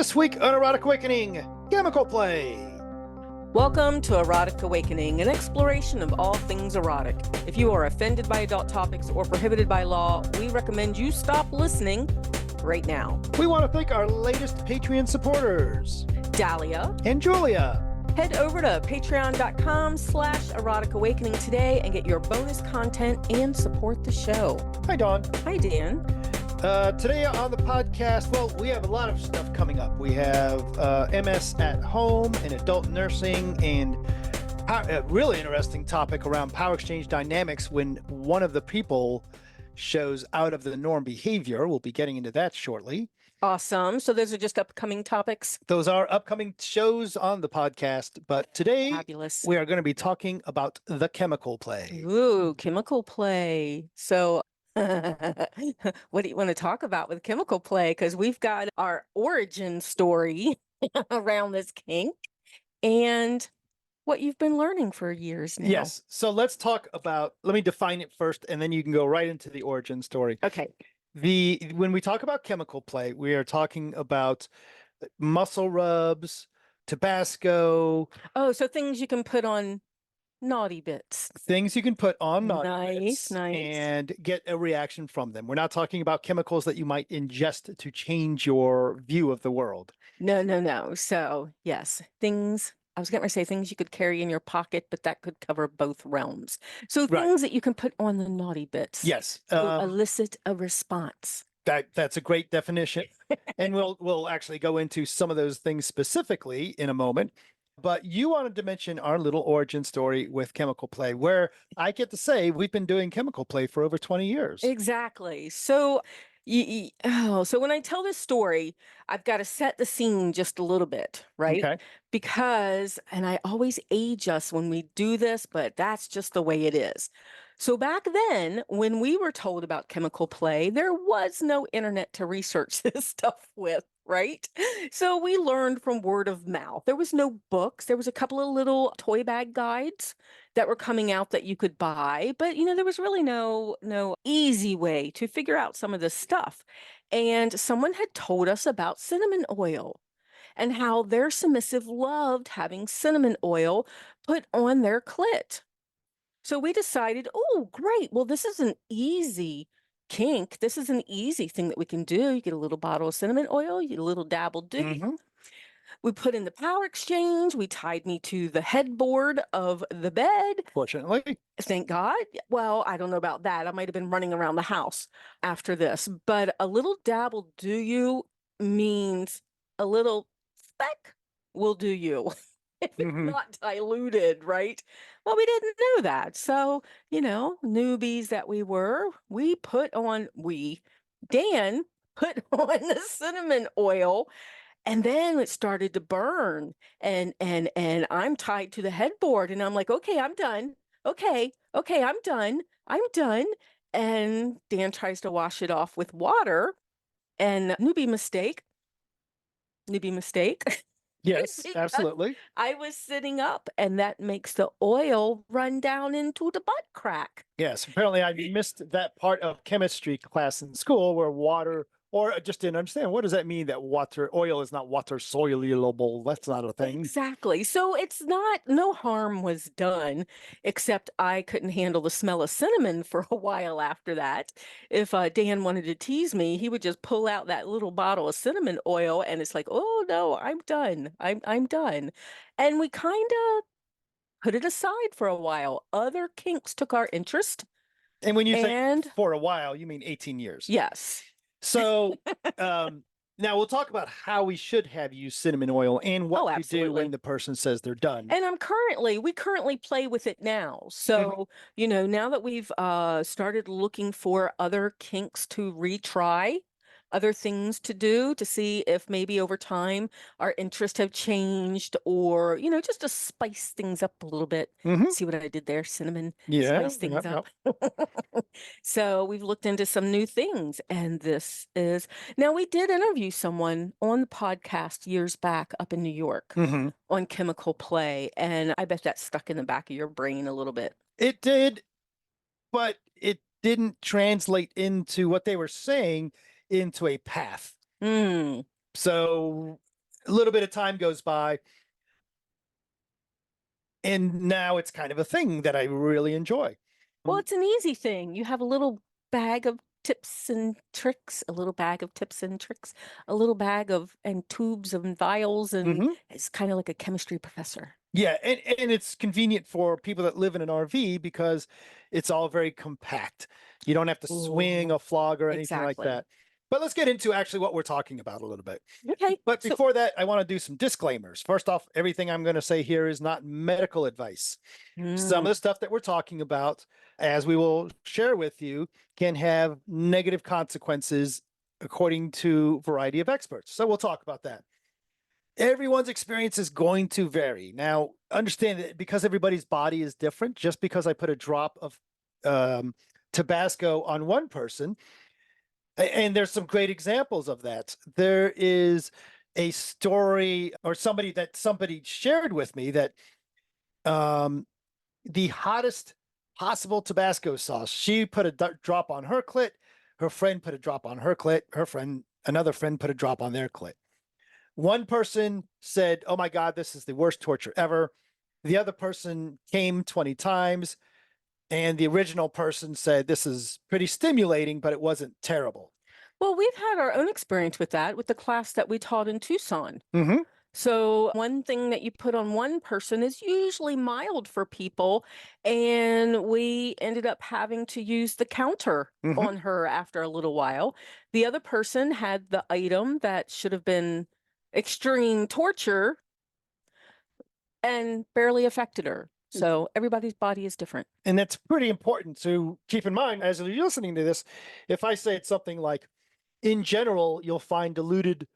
This week on Erotic Awakening, chemical play. Welcome to Erotic Awakening, an exploration of all things erotic. If you are offended by adult topics or prohibited by law, we recommend you stop listening right now. We want to thank our latest Patreon supporters, Dahlia and Julia. Head over to patreon.com/erotic awakening today and get your bonus content and support the show. Hi, Dawn. Hi, Dan. Today on the podcast, well, we have a lot of stuff coming up. We have MS at home and adult nursing, and a really interesting topic around power exchange dynamics when one of the people shows out of the norm behavior. We'll be getting into that shortly. Awesome. So those are just upcoming topics. Those are upcoming shows on the podcast, but today Fabulous. we are going to be talking about the chemical play. Ooh, chemical play. So what do you want to talk about with chemical play? Because we've got our origin story around this kink and what you've been learning for years now. Yes. So let's talk about, let me define it first, and then you can go right into the origin story. Okay. When we talk about chemical play, we are talking about muscle rubs, Tabasco. Oh, so things you can put on naughty bits. Things you can put on naughty bits Nice. and get a reaction from them. We're not talking about chemicals that you might ingest to change your view of the world. No. So yes, things, I was going to say things you could carry in your pocket, but that could cover both realms. So Right. things that you can put on the naughty bits. Yes. To elicit a response. That's a great definition. And we'll actually go into some of those things specifically in a moment. But you wanted to mention our little origin story with chemical play, where I get to say we've been doing chemical play for over 20 years. Exactly. So, so when I tell this story, I've got to set the scene just a little bit, right? Okay. Because, and I always age us when we do this, but that's just the way it is. So back then, when we were told about chemical play, there was no internet to research this stuff with, right? So we learned from word of mouth. There was no books. There was a couple of little toy bag guides that were coming out that you could buy, but there was really no easy way to figure out some of this stuff. And someone had told us about cinnamon oil and how their submissive loved having cinnamon oil put on their clit. So we decided, oh, great. Well, this is an easy kink. This is an easy thing that we can do. You get a little bottle of cinnamon oil, you get a little dab will do. Mm-hmm. We put in the power exchange. We tied me to the headboard of the bed. Fortunately. Thank God. Well, I don't know about that. I might have been running around the house after this, but a little dab will do you means a little speck will do you. If it's not diluted, right? Well, we didn't know that. So, newbies that we were, Dan put on the cinnamon oil, and then it started to burn. And I'm tied to the headboard, and I'm like, okay, I'm done. Okay, I'm done. I'm done. And Dan tries to wash it off with water, and newbie mistake. Yes, absolutely. I was sitting up, and that makes the oil run down into the butt crack. Yes, apparently I missed that part of chemistry class in school where water, or I just didn't understand. What does that mean that oil is not water soluble? That's not a thing. Exactly. So no harm was done, except I couldn't handle the smell of cinnamon for a while after that. If Dan wanted to tease me, he would just pull out that little bottle of cinnamon oil, and it's like, oh no, I'm done. I'm done. And we kind of put it aside for a while. Other kinks took our interest. And when you say for a while, you mean 18 years. Yes. So now we'll talk about how we should have used cinnamon oil and what you do when the person says they're done. And we currently play with it now. So, now that we've started looking for other kinks to retry, other things to do to see if maybe over time our interests have changed, or just to spice things up a little bit. See what I did there? Cinnamon. Yeah, spice things up. So we've looked into some new things, and now we did interview someone on the podcast years back up in New York on chemical play, and I bet that stuck in the back of your brain a little bit. It did, but it didn't translate into what they were saying into a path. So a little bit of time goes by, and now it's kind of a thing that I really enjoy. Well, it's an easy thing. You have a little bag of tips and tricks, a little bag of tips and tricks, a little bag of and tubes and vials, and Mhm. it's kind of like a chemistry professor. Yeah, and it's convenient for people that live in an RV because it's all very compact. You don't have to swing Ooh, a flog or anything like exactly. that. But let's get into actually what we're talking about a little bit. Okay. But So, before that, I want to do some disclaimers. First off, everything I'm going to say here is not medical advice. Some of mm, the stuff that we're talking about, as we will share with you, can have negative consequences according to a variety of experts. So we'll talk about that. Everyone's experience is going to vary. Now, understand that because everybody's body is different, just because I put a drop of Tabasco on one person, and there's some great examples of that. There is a story or somebody shared with me that the hottest possible Tabasco sauce, she put a drop on her clit, her friend put a drop on her clit, another friend put a drop on their clit. One person said, "Oh my God, this is the worst torture ever." The other person came 20 times, and the original person said, "This is pretty stimulating, but it wasn't terrible." well, we've had our own experience with that with the class that we taught in Tucson. Mm-hmm. So, one thing that you put on one person is usually mild for people. And we ended up having to use the counter Mm-hmm. on her after a little while. The other person had the item that should have been extreme torture and barely affected her. So, everybody's body is different. And that's pretty important to keep in mind as you're listening to this. If I say it's something like, in general, you'll find diluted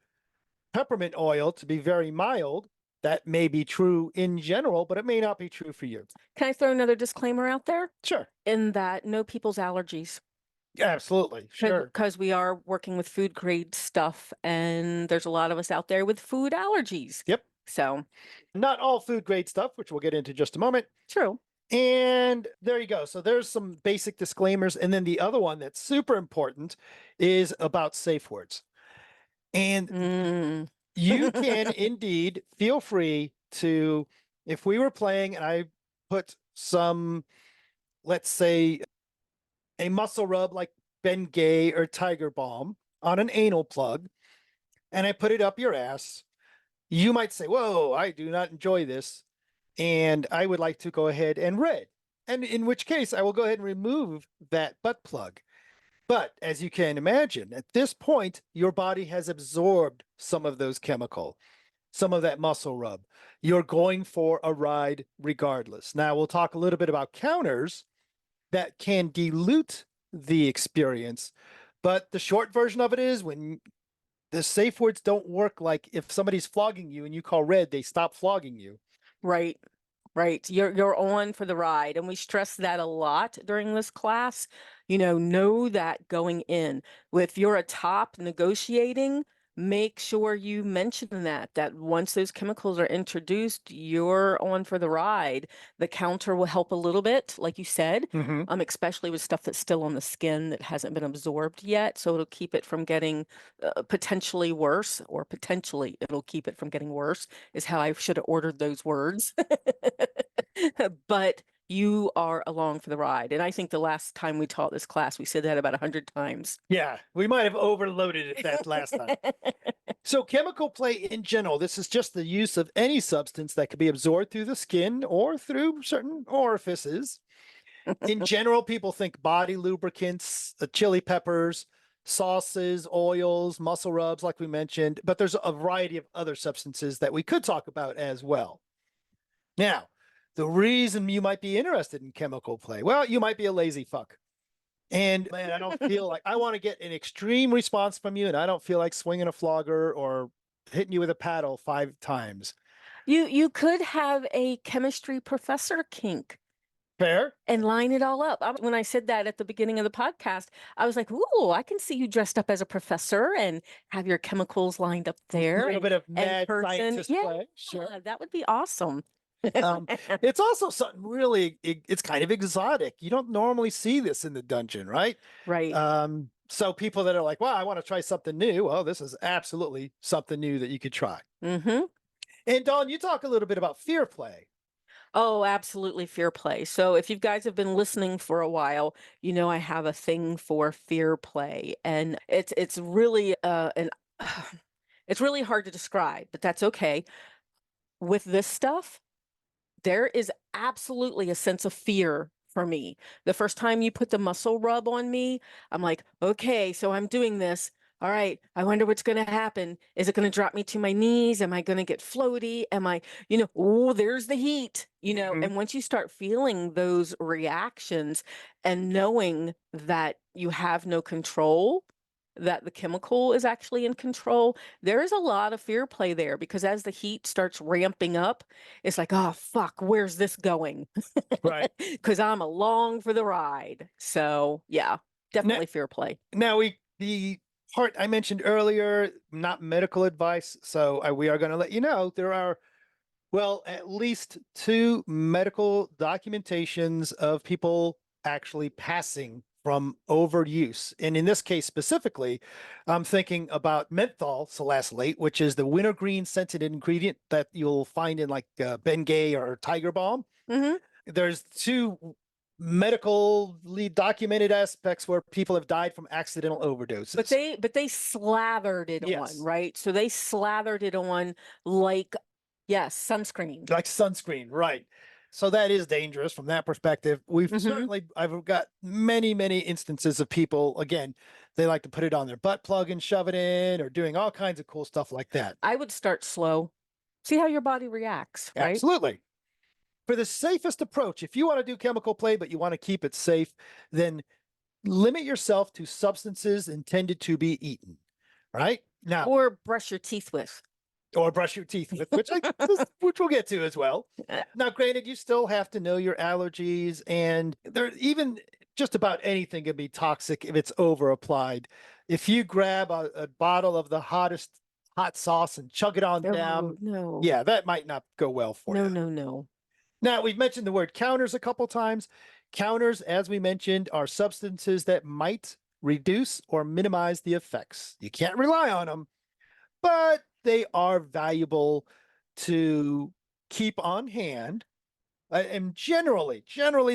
peppermint oil to be very mild, that may be true in general, but it may not be true for you. Can I throw another disclaimer out there? Sure. In that know people's allergies. Absolutely. Sure. Because we are working with food grade stuff, and there's a lot of us out there with food allergies. Yep. So, Not all food grade stuff, which we'll get into just a moment. true. And there you go. So there's some basic disclaimers. And then the other one that's super important is about safe words. And Mm. you can indeed feel free to, if we were playing and I put some, let's say, a muscle rub like Bengay or Tiger Balm on an anal plug, and I put it up your ass, you might say, "Whoa, I do not enjoy this, and I would like to go ahead and red." And in which case, I will go ahead and remove that butt plug. But as you can imagine, at this point, your body has absorbed some of those chemical, some of that muscle rub. You're going for a ride regardless. Now, we'll talk a little bit about counters that can dilute the experience. But the short version of it is when the safe words don't work, like if somebody's flogging you and you call red, they stop flogging you. Right. Right. You're on for the ride. And we stress that a lot during this class. Know that going in. If you're a top negotiating, make sure you mention that once those chemicals are introduced, you're on for the ride. The counter will help a little bit, like you said, Mm-hmm. especially with stuff that's still on the skin that hasn't been absorbed yet. So it'll keep it from getting potentially worse, or potentially it'll keep it from getting worse, is how I should have ordered those words. But you are along for the ride. And I think the last time we taught this class, we said that about 100 times. Yeah, we might have overloaded it that last time. So chemical play in general, this is just the use of any substance that could be absorbed through the skin or through certain orifices. In general, people think body lubricants, chili peppers, sauces, oils, muscle rubs, like we mentioned, but there's a variety of other substances that we could talk about as well. Now, the reason you might be interested in chemical play, well, you might be a lazy fuck. And man, I don't feel like I want to get an extreme response from you, and I don't feel like swinging a flogger or hitting you with a paddle 5 times. You could have a chemistry professor kink Fair? and line it all up. When I said that at the beginning of the podcast, I was like, "Ooh, I can see you dressed up as a professor and have your chemicals lined up A there." little bit of mad person, scientist yeah, play. Sure. that would be awesome. It's also something really, it's kind of exotic. You don't normally see this in the dungeon, right? Right. So people that are like, well, I want to try something new. Well, this is absolutely something new that you could try. Mm-hmm. And Dawn, you talk a little bit about fear play. Oh, absolutely fear play. So if you guys have been listening for a while, you know I have a thing for fear play, and it's really an it's really hard to describe, but that's okay. With this stuff, there is absolutely a sense of fear for me. The first time you put the muscle rub on me, I'm like, okay, so I'm doing this. All right, I wonder what's going to happen. Is it going to drop me to my knees? Am I going to get floaty? Am I, oh, there's the heat, Mhm. and once you start feeling those reactions and knowing that you have no control, that the chemical is actually in control, there is a lot of fear play there, because as the heat starts ramping up, it's like, oh, fuck, where's this going? Right. Because I'm along for the ride. So, yeah, definitely fear play. Now the part I mentioned earlier, not medical advice. So we are going to let you know there are, well, at least 2 medical documentations of people actually passing from overuse. And in this case specifically, I'm thinking about menthol salicylate, which is the wintergreen scented ingredient that you'll find in like Bengay or Tiger Balm. Hmm. There's 2 medically documented aspects where people have died from accidental overdoses. But they slathered it Yes. on, right? So they slathered it on like, yes, sunscreen. Like sunscreen, right? So that is dangerous from that perspective. We've Mhm. certainly, I've got many, many instances of people, again, they like to put it on their butt plug and shove it in, or doing all kinds of cool stuff like that. I would start slow. See how your body reacts, right? Absolutely. For the safest approach, if you want to do chemical play, but you want to keep it safe, then limit yourself to substances intended to be eaten, right? Now, Or brush your teeth with. or brush your teeth with, which we'll get to as well. Now, granted, you still have to know your allergies, and there even just about anything can be toxic if it's over applied. If you grab a bottle of the hottest hot sauce and chug it on down, Oh, no. yeah, that might not go well for No, you. no, no. Now, we've mentioned the word counters a couple times. Counters, as we mentioned, are substances that might reduce or minimize the effects. You can't rely on them, but they are valuable to keep on hand. And generally,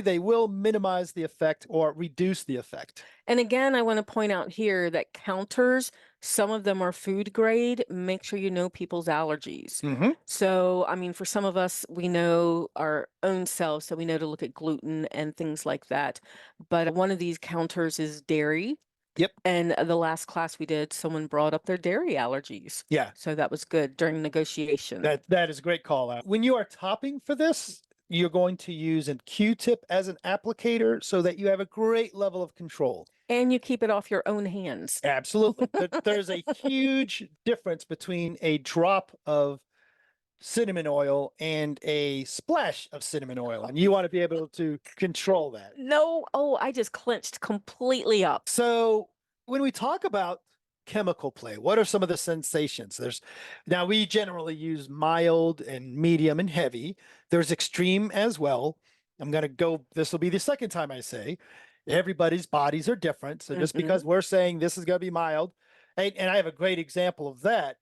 they will minimize the effect or reduce the effect. And again, I want to point out here that counters, some of them are food grade. Make sure you know people's allergies. Mm-hmm. So, I mean, for some of us, we know our own selves, so we know to look at gluten and things like that. But one of these counters is dairy. Yep. And the last class we did, someone brought up their dairy allergies. Yeah. So that was good during negotiation. That is a great call out. When you are topping for this, you're going to use a Q-tip as an applicator so that you have a great level of control. And you keep it off your own hands. Absolutely. There's a huge difference between a drop of cinnamon oil and a splash of cinnamon oil, and you want to be able to control that. No, oh, I just clenched completely up. So when we talk about chemical play, what are some of the sensations? Now we generally use mild and medium and heavy. There's extreme as well. This will be the second time I say everybody's bodies are different. So just because we're saying this is going to be mild, and I have a great example of that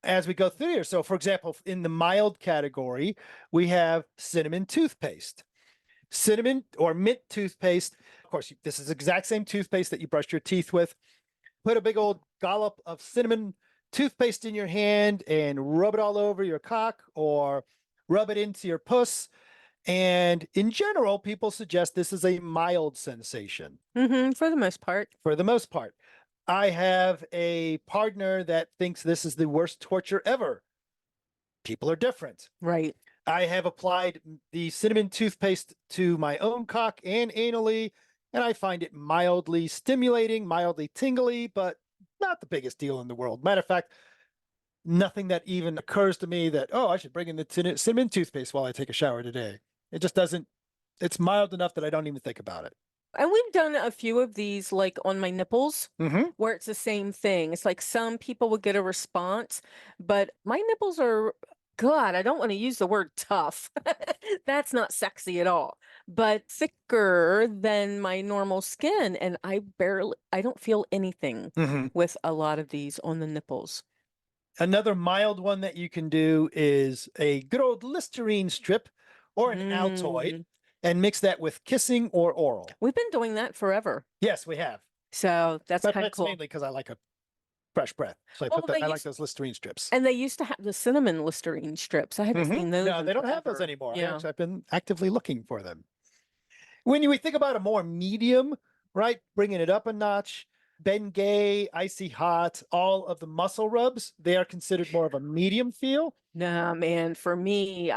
as we go through here. So for example, in the mild category, we have cinnamon toothpaste. Cinnamon or mint toothpaste. Of course, this is the exact same toothpaste that you brush your teeth with. Put a big old dollop of cinnamon toothpaste in your hand and rub it all over your cock or rub it into your puss. And in general, people suggest this is a mild sensation. For the most part. For the most part. I have a partner that thinks this is the worst torture ever. People are different. Right. I have applied the cinnamon toothpaste to my own cock and anally, and I find it mildly stimulating, mildly tingly, but not the biggest deal in the world. Matter of fact, nothing that even occurs to me that, oh, I should bring in the cinnamon toothpaste while I take a shower today. It just doesn't, it's mild enough that I don't even think about it. And we've done a few of these, like on my nipples, Mm-hmm. where it's the same thing. It's like some people would get a response, but my nipples are, God, I don't want to use the word tough. That's not sexy at all. but thicker than my normal skin. And I don't feel anything Mhm. with a lot of these on the nipples. Another mild one that you can do is a good old Listerine strip or an Altoid Mm. and mix that with kissing or oral. We've been doing that forever. Yes, we have. So that's But kind of that's cool. mainly because I like a fresh breath. So Oh, I like those Listerine strips. and they used to have the cinnamon Listerine strips. I haven't seen those No, in they don't have those forever. anymore. Yeah. I've been actively looking for them. When you think about a more medium, right, bringing it up a notch, Bengay, Icy Hot, all of the muscle rubs, they are considered more of a medium feel. Nah, man, for me,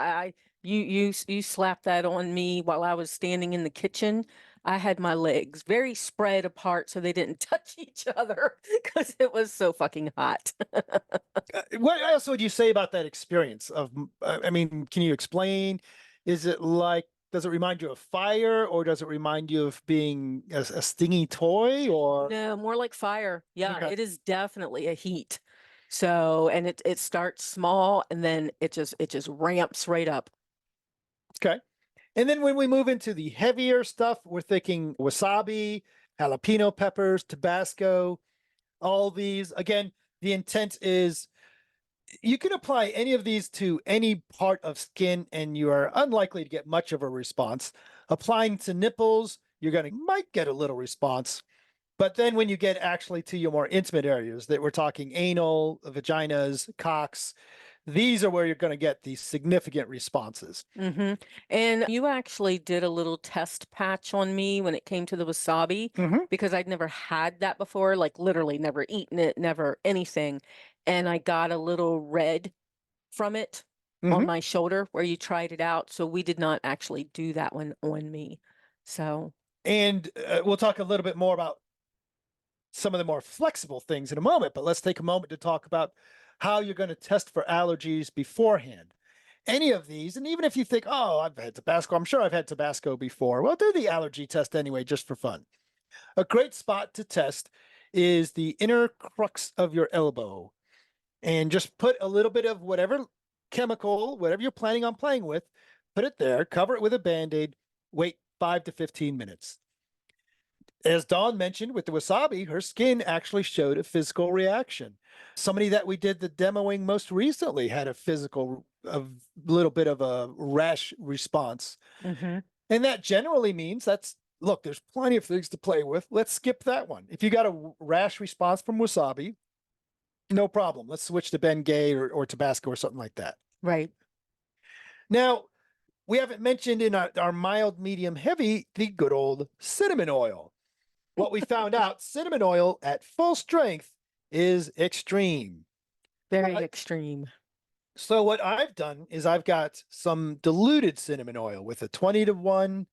you slapped that on me while I was standing in the kitchen. I had my legs very spread apart so they didn't touch each other because it was so fucking hot. What else would you say about that experience of, I mean, can you explain? Is it like, does it remind you of fire or does it remind you of being a stingy toy or? No, more like fire. Yeah, Okay. it is definitely a heat. So, and it starts small and then it just ramps right up. Okay. And then when we move into the heavier stuff, we're thinking wasabi, jalapeno peppers, Tabasco, all these. Again, the intent is you can apply any of these to any part of skin and you are unlikely to get much of a response. Applying to nipples, might get a little response. But then when you get actually to your more intimate areas that we're talking anal, vaginas, cocks, these are where you're going to get these significant responses. Mm-hmm. And you actually did a little test patch on me when it came to the wasabi because I'd never had that before, like literally never eaten it, never anything. And I got a little red from it on my shoulder where you tried it out. So we did not actually do that one on me. So, And we'll talk a little bit more about some of the more flexible things in a moment, but let's take a moment to talk about how you're going to test for allergies beforehand. Any of these, and even if you think, oh, I've had Tabasco, I'm sure I've had Tabasco before, well, do the allergy test anyway, just for fun. A great spot to test is the inner crux of your elbow. And just put a little bit of whatever chemical, whatever you're planning on playing with, put it there, cover it with a Band-Aid, wait 5 to 15 minutes. As Dawn mentioned with the wasabi, her skin actually showed a physical reaction. Somebody that we did the demoing most recently had a little bit of a rash response. And that generally means look, there's plenty of things to play with. Let's skip that one. If you got a rash response from wasabi, no problem. Let's switch to Bengay or Tabasco or something like that. right. Now, we haven't mentioned in our mild, medium, heavy, the good old cinnamon oil. What we found out, cinnamon oil at full strength is extreme. Very extreme. So what I've done is I've got some diluted cinnamon oil with a 20-to-1,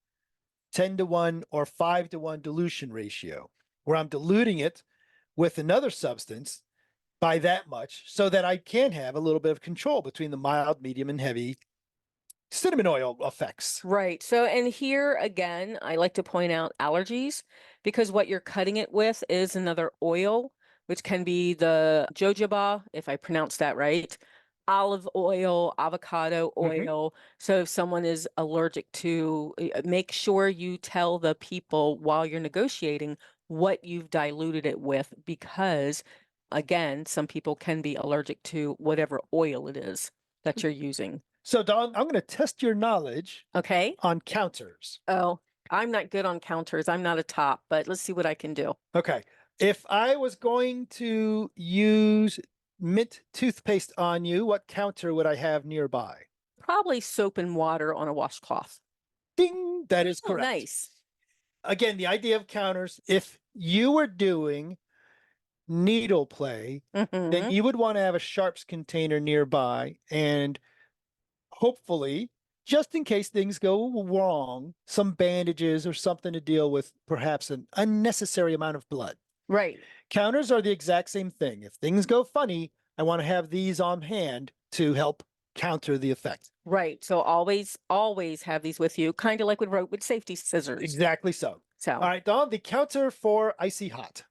10-to-1, or 5-to-1 dilution ratio, where I'm diluting it with another substance by that much so that I can have a little bit of control between the mild, medium, and heavy cinnamon oil effects. Right. So, and here again, I like to point out allergies because what you're cutting it with is another oil, which can be the jojoba, if I pronounce that right, olive oil, avocado oil. So if someone is allergic to, make sure you tell the people while you're negotiating what you've diluted it with, because again, some people can be allergic to whatever oil it is that you're using. So, Dawn, I'm going to test your knowledge Okay. on counters. Oh, I'm not good on counters. I'm not a top, but let's see what I can do. Okay. If I was going to use mint toothpaste on you, what counter would I have nearby? Probably soap and water on a washcloth. Ding! That is Oh, correct. nice. Again, the idea of counters, if you were doing needle play, then you would want to have a sharps container nearby and hopefully, just in case things go wrong, some bandages or something to deal with perhaps an unnecessary amount of blood. Right. Counters are the exact same thing. If things go funny, I want to have these on hand to help counter the effect. Right. So always have these with you, kind of like with safety scissors. Exactly so. So, all right, Dawn, the counter for icy hot.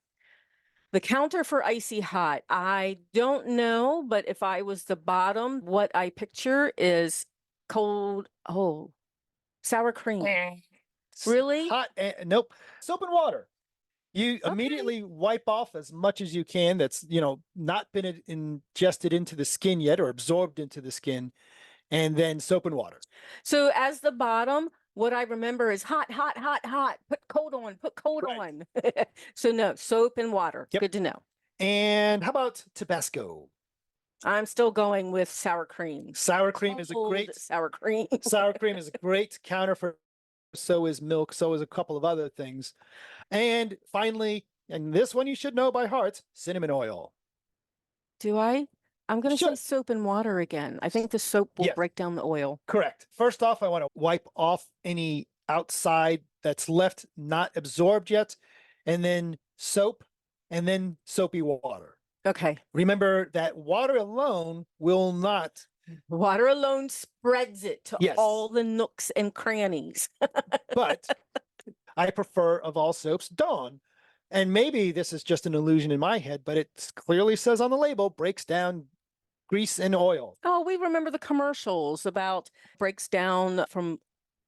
The counter for icy hot, I don't know, but if I was the bottom, what I picture is cold, sour cream. Really? Hot, nope. Soap and water. You Okay. immediately wipe off as much as you can that's, not been ingested into the skin yet or absorbed into the skin, and then soap and water. So as the bottom, what I remember is hot, hot, hot, hot. Put cold on, put cold Correct. on. So no, soap and water. Yep. Good to know. And how about Tabasco? I'm still going with sour cream. Sour cream is a Cold great sour cream. sour cream is a great counter for, so is milk, so is a couple of other things. And finally, and this one you should know by heart, cinnamon oil. Do I? I'm going to say Should. soap and water again. I think the soap will Yes. break down the oil. Correct. First off, I want to wipe off any outside that's left not absorbed yet, and then soap, and then soapy water. Okay. Remember that water alone will not, Water alone spreads it to Yes. all the nooks and crannies. but I prefer of all soaps Dawn. And maybe this is just an illusion in my head, but it clearly says on the label, breaks down grease and oil. Oh, we remember the commercials about breaks down from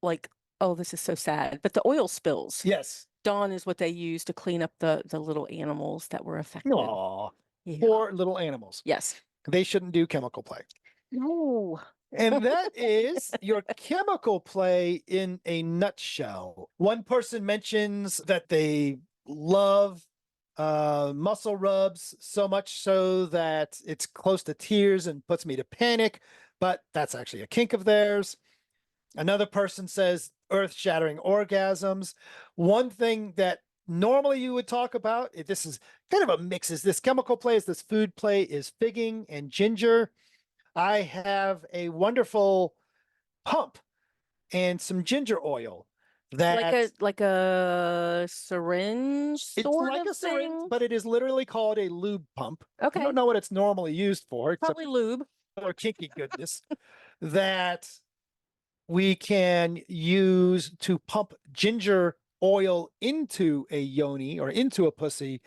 like, oh, this is so sad, but the oil spills. Yes. Dawn is what they use to clean up the little animals that were affected. Aw, Yeah. poor little animals. Yes. They shouldn't do chemical play. No. And that is your chemical play in a nutshell. One person mentions that they love muscle rubs so much so that it's close to tears and puts me to panic, but that's actually a kink of theirs. Another person says earth-shattering orgasms. One thing that normally you would talk about, this is kind of a mix, is this chemical play, is this food play, is figging and ginger. I have a wonderful pump and some ginger oil that like a syringe it's sort like of a syringe, thing. but it is literally called a lube pump. I Okay. don't know what it's normally used for, except Probably lube. for kinky goodness, that we can use to pump ginger oil into a yoni or into a pussy.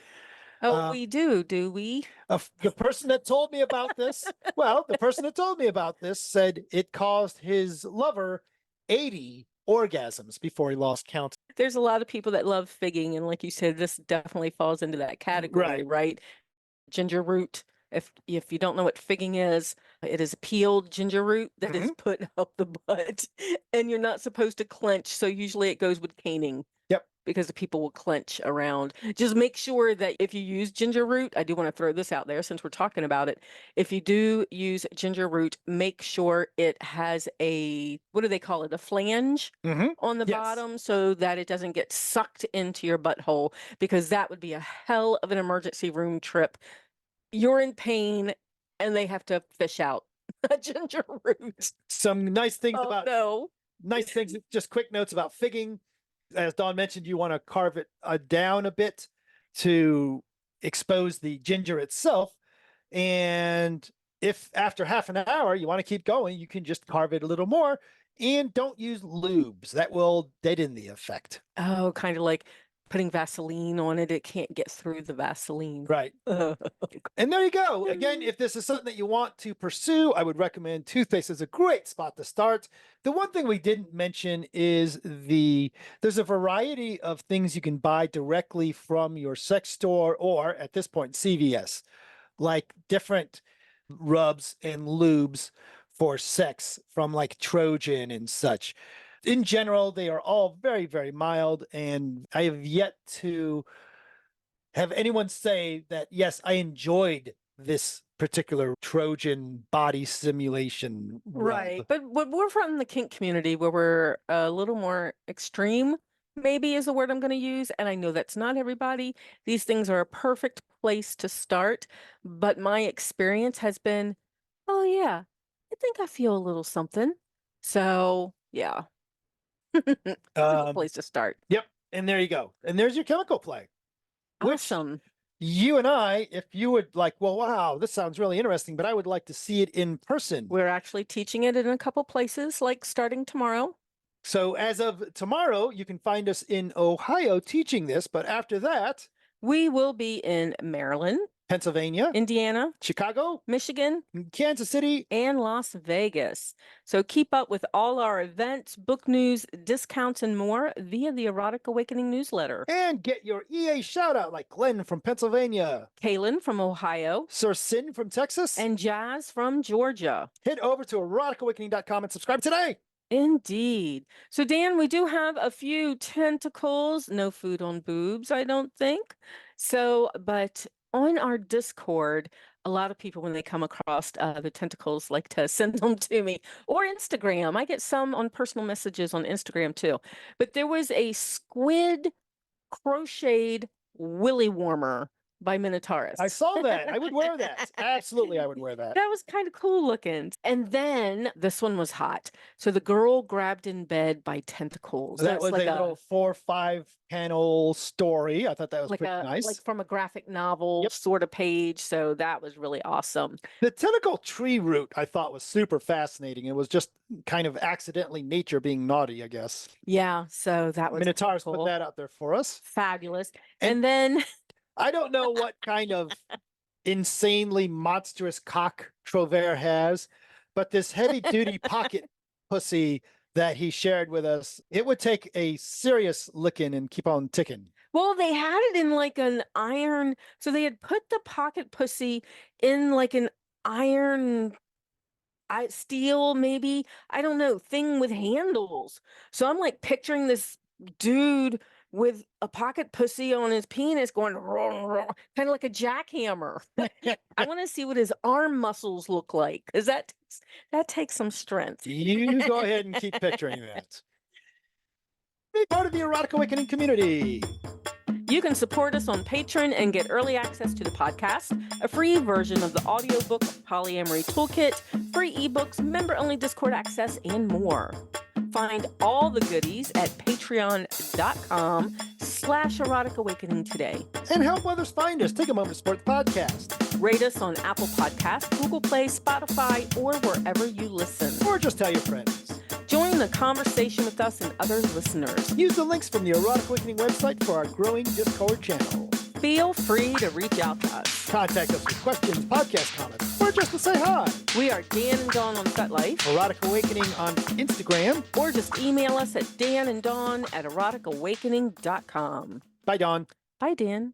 Oh, we do we? The person that told me about this, the person that told me about this said it caused his lover 80 orgasms before he lost count. There's a lot of people that love figging, and like you said, this definitely falls into that category, right? Ginger root. If you don't know what figging is, it is peeled ginger root that is put up the butt, and you're not supposed to clench. So usually it goes with caning. Yep. Because the people will clench around. Just make sure that if you use ginger root, I do want to throw this out there since we're talking about it. If you do use ginger root, make sure it has a, what do they call it? A flange on the bottom so that it doesn't get sucked into your butthole, because that would be a hell of an emergency room trip. You're in pain and they have to fish out ginger root. Some nice things Nice things, just quick notes about figging. As Dawn mentioned, you want to carve it down a bit to expose the ginger itself. And if after half an hour you want to keep going, you can just carve it a little more, and don't use lubes. That will deaden the effect. Oh, kind of like putting Vaseline on it. It can't get through the Vaseline. Right. And there you go. Again, if this is something that you want to pursue, I would recommend toothpaste is a great spot to start. The one thing we didn't mention is there's a variety of things you can buy directly from your sex store, or at this point, CVS, like different rubs and lubes for sex from like Trojan and such. In general, they are all very, very mild, and I have yet to have anyone say that, yes, I enjoyed this particular Trojan body simulation rub. Right. But we're from the kink community where we're a little more extreme, maybe is the word I'm going to use. And I know that's not everybody. These things are a perfect place to start. But my experience has been, oh, yeah, I think I feel a little something. So, yeah. A place to start. Yep. And there you go. And there's your chemical play. Awesome. You and I, if you would like, well, wow, this sounds really interesting, but I would like to see it in person. We're actually teaching it in a couple places, like starting tomorrow. So as of tomorrow, you can find us in Ohio teaching this, but after that, we will be in Maryland, Pennsylvania, Indiana, Chicago, Michigan, Kansas City, and Las Vegas. So keep up with all our events, book news, discounts, and more via the Erotic Awakening newsletter. and get your EA shout out like Glenn from Pennsylvania, Kaylin from Ohio, Sir Sin from Texas, and Jazz from Georgia. head over to eroticawakening.com and subscribe today. Indeed. So, Dan, we do have a few tentacles. No food on boobs, I don't think. So, but on our Discord, a lot of people, when they come across the tentacles, like to send them to me, or Instagram. I get some on personal messages on Instagram too. But there was a squid crocheted willy warmer by Minotaurus. I saw that. I would wear that. Absolutely, I would wear that. That was kind of cool looking. And then this one was hot. So the girl grabbed in bed by tentacles. That That's was like a little 4 or 5 panel story. I thought that was like pretty a nice. like from a graphic novel Yep. sort of page. So that was really awesome. The tentacle tree root I thought was super fascinating. It was just kind of accidentally nature being naughty, I guess. Yeah. So that was Minotaurus cool. put that out there for us. Fabulous. And- And then I don't know what kind of insanely monstrous cock Trover has, but this heavy duty pocket pussy that he shared with us, it would take a serious licking and keep on ticking. well, they had it in like an iron. So they had put the pocket pussy in like an iron steel, maybe, I don't know, thing with handles. So I'm like picturing this dude with a pocket pussy on his penis going kind of like a jackhammer. I want to see what his arm muscles look like, because that takes some strength. You go ahead and keep picturing that. Be part of the Erotic Awakening community. You can support us on Patreon and get early access to the podcast, a free version of the audiobook Polyamory Toolkit, free ebooks, member-only Discord access, and more. Find all the goodies at patreon.com/Erotic Awakening today. And help others find us. Take a moment to support the podcast. Rate us on Apple Podcasts, Google Play, Spotify, or wherever you listen. Or just tell your friends. Join the conversation with us and other listeners. Use the links from the Erotic Awakening website for our growing Discord channel. Feel free to reach out to us. Contact us with questions, podcast comments, or just to say hi. We are Dan and Dawn on FetLife. Erotic Awakening on Instagram. Or just email us at dananddawn@eroticawakening.com. Bye, Dawn. Bye, Dan.